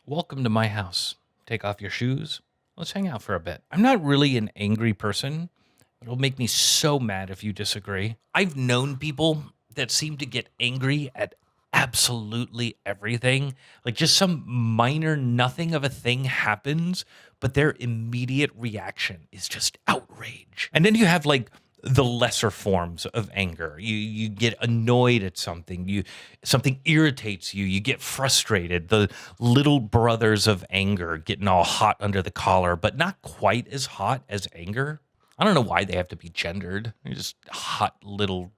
Welcome to my house. Take off your shoes. Let's hang out for a bit. I'm not really an angry person. It'll make me so mad if you disagree. I've known people that seem to get angry at absolutely everything. Like just some minor nothing of a thing happens, but their immediate reaction is just outrage. And then you have like the lesser forms of anger. You get annoyed at something. Something irritates you. You get frustrated. The little brothers of anger getting all hot under the collar, but not quite as hot as anger. I don't know why they have to be gendered. They're just hot little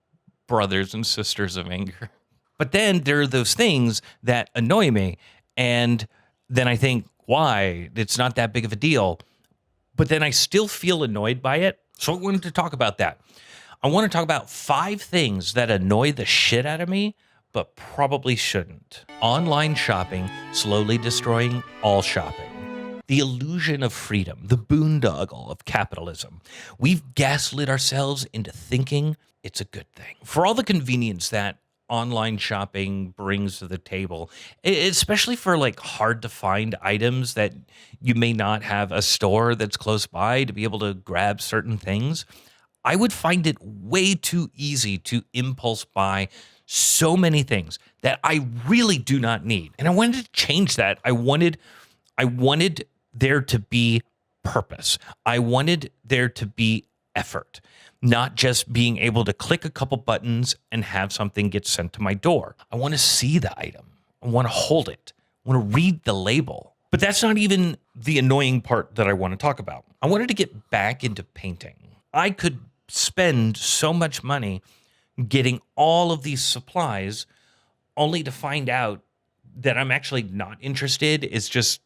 brothers and sisters of anger. But then there are those things that annoy me. And then I think, why? It's not that big of a deal. But then I still feel annoyed by it. So I wanted to talk about that. I want to talk about 5 things that annoy the shit out of me, but probably shouldn't. Online shopping slowly destroying all shopping. The illusion of freedom, the boondoggle of capitalism. We've gaslit ourselves into thinking it's a good thing. For all the convenience that online shopping brings to the table, especially for like hard to find items that you may not have a store that's close by to be able to grab certain things, I would find it way too easy to impulse buy so many things that I really do not need. And I wanted to change that. I wanted there to be purpose. I wanted there to be effort, not just being able to click a couple buttons and have something get sent to my door. I want to see the item. I want to hold it. I want to read the label. But that's not even the annoying part that I want to talk about. I wanted to get back into painting. I could spend so much money getting all of these supplies only to find out that I'm actually not interested. It's just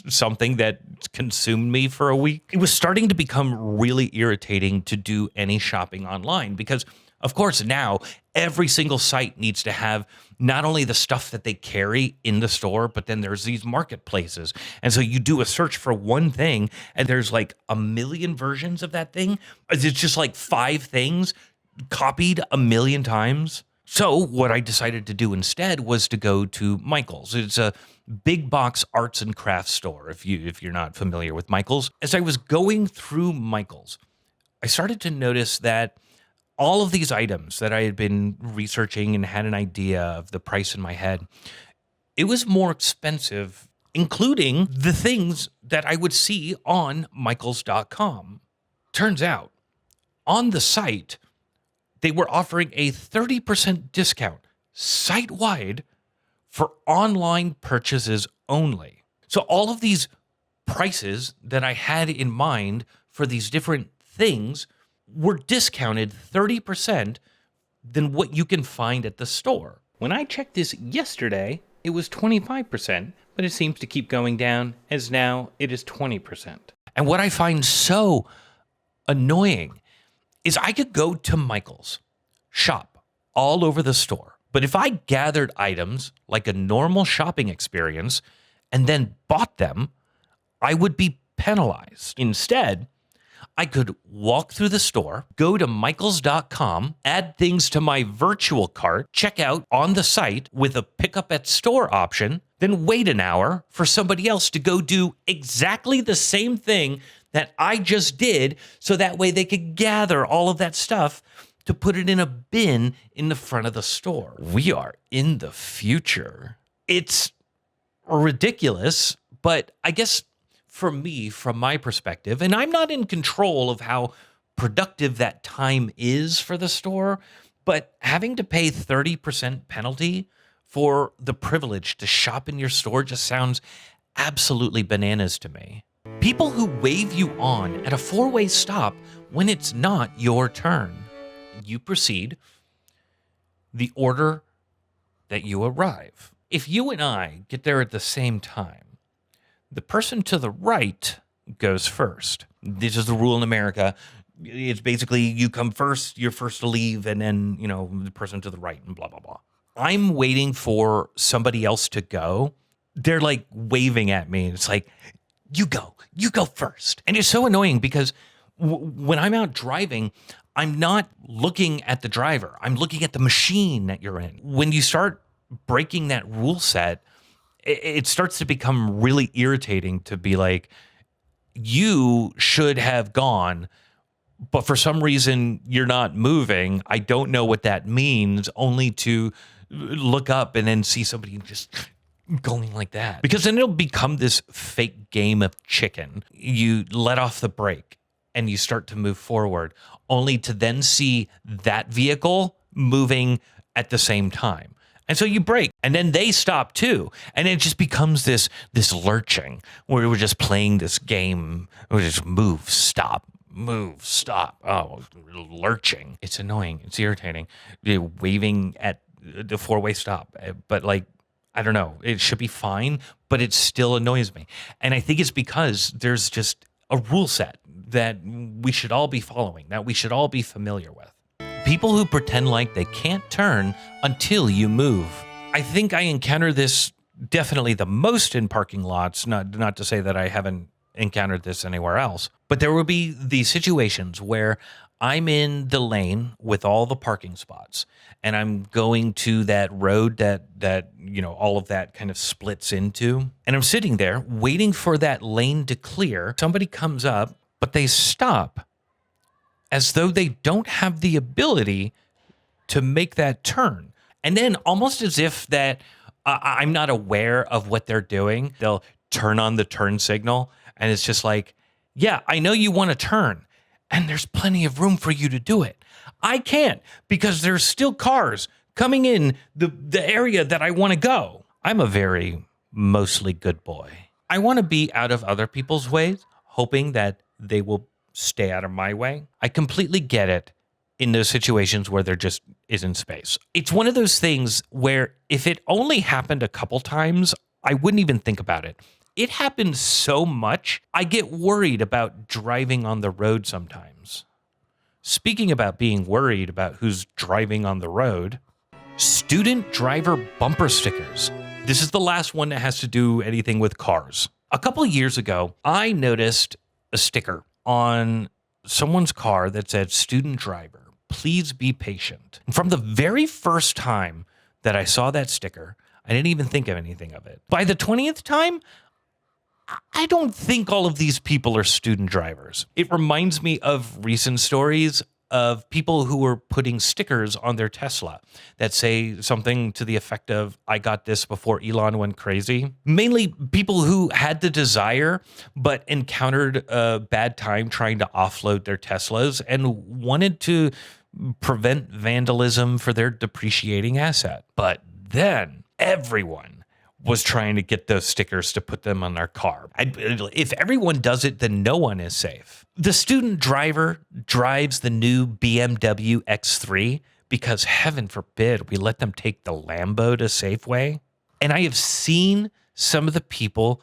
something that consumed me for a week. It was starting to become really irritating to do any shopping online because, of course, now every single site needs to have not only the stuff that they carry in the store, but then there's these marketplaces. And so you do a search for one thing and there's like a million versions of that thing. It's just like 5 things copied a million times. So what I decided to do instead was to go to Michael's. It's a big box arts and crafts store, if you're not familiar with Michael's. As I was going through Michael's, I started to notice that all of these items that I had been researching and had an idea of the price in my head, it was more expensive, including the things that I would see on michaels.com. Turns out, on the site, they were offering a 30% discount site-wide for online purchases only. So all of these prices that I had in mind for these different things were discounted 30% than what you can find at the store. When I checked this yesterday, it was 25%, but it seems to keep going down as now it is 20%. And what I find so annoying is I could go to Michael's, shop all over the store. But if I gathered items like a normal shopping experience and then bought them, I would be penalized. Instead, I could walk through the store, go to michaels.com, add things to my virtual cart, check out on the site with a pickup at store option, then wait an hour for somebody else to go do exactly the same thing that I just did, so that way they could gather all of that stuff to put it in a bin in the front of the store. We are in the future. It's ridiculous, but I guess for me, from my perspective, and I'm not in control of how productive that time is for the store, but having to pay 30% penalty for the privilege to shop in your store just sounds absolutely bananas to me. People who wave you on at a 4-way stop when it's not your turn. You proceed the order that you arrive. If you and I get there at the same time, the person to the right goes first. This is the rule in America. It's basically you come first, you're first to leave, and then, the person to the right and blah, blah, blah. I'm waiting for somebody else to go. They're like waving at me. It's like, you go first. And it's so annoying because when I'm out driving, I'm not looking at the driver. I'm looking at the machine that you're in. When you start breaking that rule set, it starts to become really irritating to be like, you should have gone, but for some reason you're not moving. I don't know what that means, only to look up and then see somebody just going like that. Because then it'll become this fake game of chicken. You let off the brake and you start to move forward, only to then see that vehicle moving at the same time. And so you brake, and then they stop too. And it just becomes this lurching where we're just playing this game. We just move, stop, move, stop. Oh, lurching. It's annoying. It's irritating. You're waving at the four-way stop. But like, I don't know. It should be fine, but it still annoys me. And I think it's because there's just a rule set that we should all be following, that we should all be familiar with. People who pretend like they can't turn until you move. I think I encounter this definitely the most in parking lots, not to say that I haven't encountered this anywhere else, but there will be these situations where I'm in the lane with all the parking spots and I'm going to that road that all of that kind of splits into, and I'm sitting there waiting for that lane to clear. Somebody comes up, but they stop as though they don't have the ability to make that turn. And then almost as if that I'm not aware of what they're doing, they'll turn on the turn signal. And it's just like, yeah, I know you want to turn and there's plenty of room for you to do it. I can't because there's still cars coming in the area that I want to go. I'm a very mostly good boy. I want to be out of other people's ways, hoping that they will stay out of my way. I completely get it in those situations where there just isn't space. It's one of those things where if it only happened a couple times, I wouldn't even think about it. It happens so much, I get worried about driving on the road sometimes. Speaking about being worried about who's driving on the road, student driver bumper stickers. This is the last one that has to do anything with cars. A couple of years ago, I noticed a sticker on someone's car that said, "Student driver, please be patient." And from the very first time that I saw that sticker, I didn't even think of anything of it. By the 20th time, I don't think all of these people are student drivers. It reminds me of recent stories of people who were putting stickers on their Tesla that say something to the effect of, "I got this before Elon went crazy." Mainly people who had the desire, but encountered a bad time trying to offload their Teslas and wanted to prevent vandalism for their depreciating asset. But then everyone was trying to get those stickers to put them on their car. If everyone does it, then no one is safe. The student driver drives the new BMW X3 because heaven forbid we let them take the Lambo to Safeway. And I have seen some of the people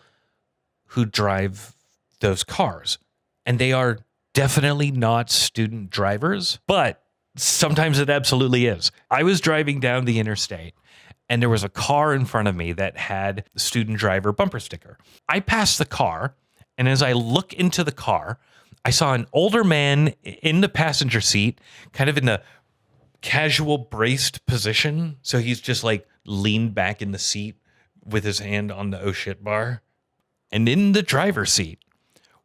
who drive those cars, and they are definitely not student drivers, but sometimes it absolutely is. I was driving down the interstate, and there was a car in front of me that had the student driver bumper sticker. I passed the car, and as I look into the car, I saw an older man in the passenger seat, kind of in a casual braced position. So he's just like leaned back in the seat with his hand on the oh shit bar. And in the driver's seat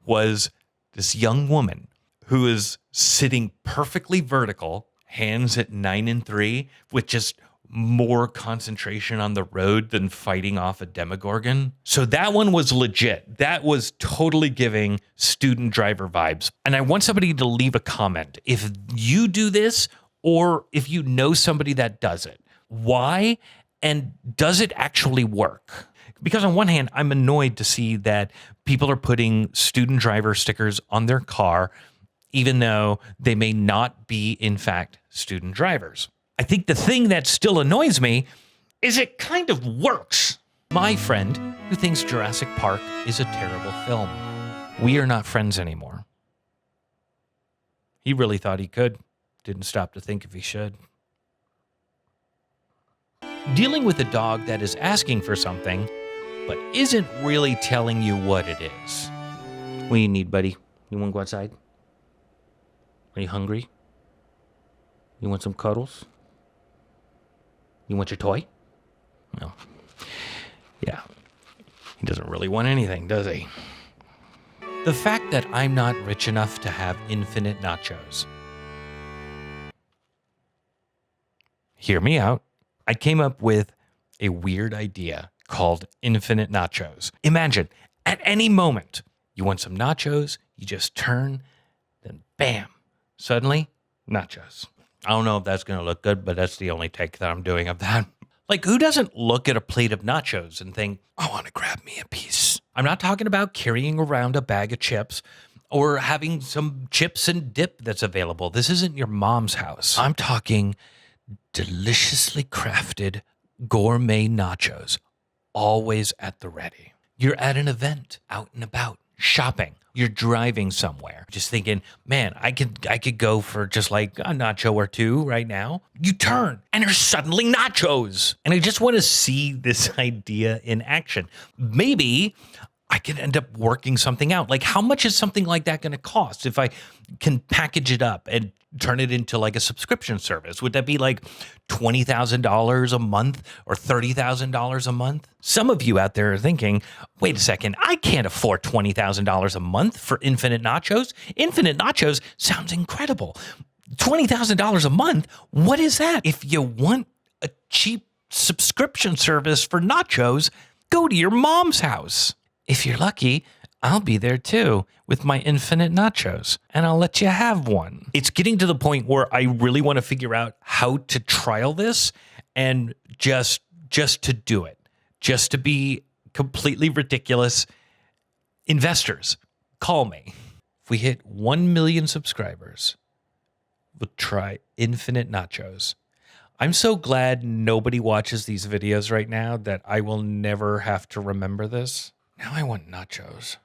was this young woman who is sitting perfectly vertical, hands at 9 and 3, with just more concentration on the road than fighting off a Demogorgon. So that one was legit. That was totally giving student driver vibes. And I want somebody to leave a comment if you do this or if you know somebody that does it. Why? And does it actually work? Because on one hand, I'm annoyed to see that people are putting student driver stickers on their car, even though they may not be, in fact, student drivers. I think the thing that still annoys me is it kind of works. My friend who thinks Jurassic Park is a terrible film. We are not friends anymore. He really thought he could. Didn't stop to think if he should. Dealing with a dog that is asking for something, but isn't really telling you what it is. What do you need, buddy? You want to go outside? Are you hungry? You want some cuddles? You want your toy? No. Yeah. He doesn't really want anything, does he? The fact that I'm not rich enough to have infinite nachos. Hear me out. I came up with a weird idea called infinite nachos. Imagine, at any moment, you want some nachos, you just turn, then bam, suddenly, nachos. I don't know if that's going to look good, but that's the only take that I'm doing of that. Like, who doesn't look at a plate of nachos and think, I want to grab me a piece? I'm not talking about carrying around a bag of chips or having some chips and dip that's available. This isn't your mom's house. I'm talking deliciously crafted gourmet nachos, always at the ready. You're at an event, out and about, shopping. You're driving somewhere, just thinking, man, I could go for just like a nacho or two right now. You turn and there's suddenly nachos. And I just want to see this idea in action. Maybe I could end up working something out. Like, how much is something like that going to cost if I can package it up and turn it into like a subscription service? Would that be like $20,000 a month or $30,000 a month? Some of you out there are thinking, wait a second, I can't afford $20,000 a month for infinite nachos. Infinite nachos sounds incredible. $20,000 a month? What is that? If you want a cheap subscription service for nachos, go to your mom's house. If you're lucky, I'll be there too with my infinite nachos, and I'll let you have one. It's getting to the point where I really want to figure out how to trial this and just to do it, just to be completely ridiculous. Investors, call me. If we hit 1 million subscribers, we'll try infinite nachos. I'm so glad nobody watches these videos right now that I will never have to remember this. Now I want nachos.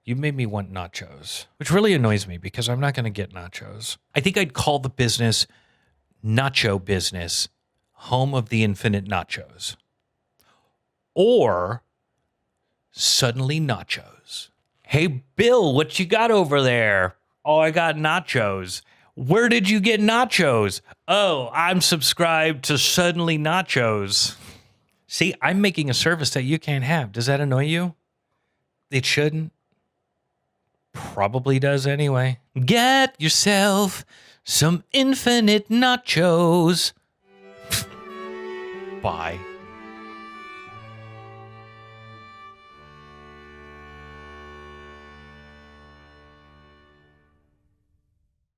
You made me want nachos, which really annoys me because I'm not going to get nachos. I think I'd call the business Nacho Business, home of the infinite nachos. Or suddenly nachos. Hey, Bill, what you got over there? Oh, I got nachos. Where did you get nachos? Oh, I'm subscribed to Suddenly Nachos. See, I'm making a service that you can't have. Does that annoy you? It shouldn't. Probably does anyway. Get yourself some infinite nachos. Bye.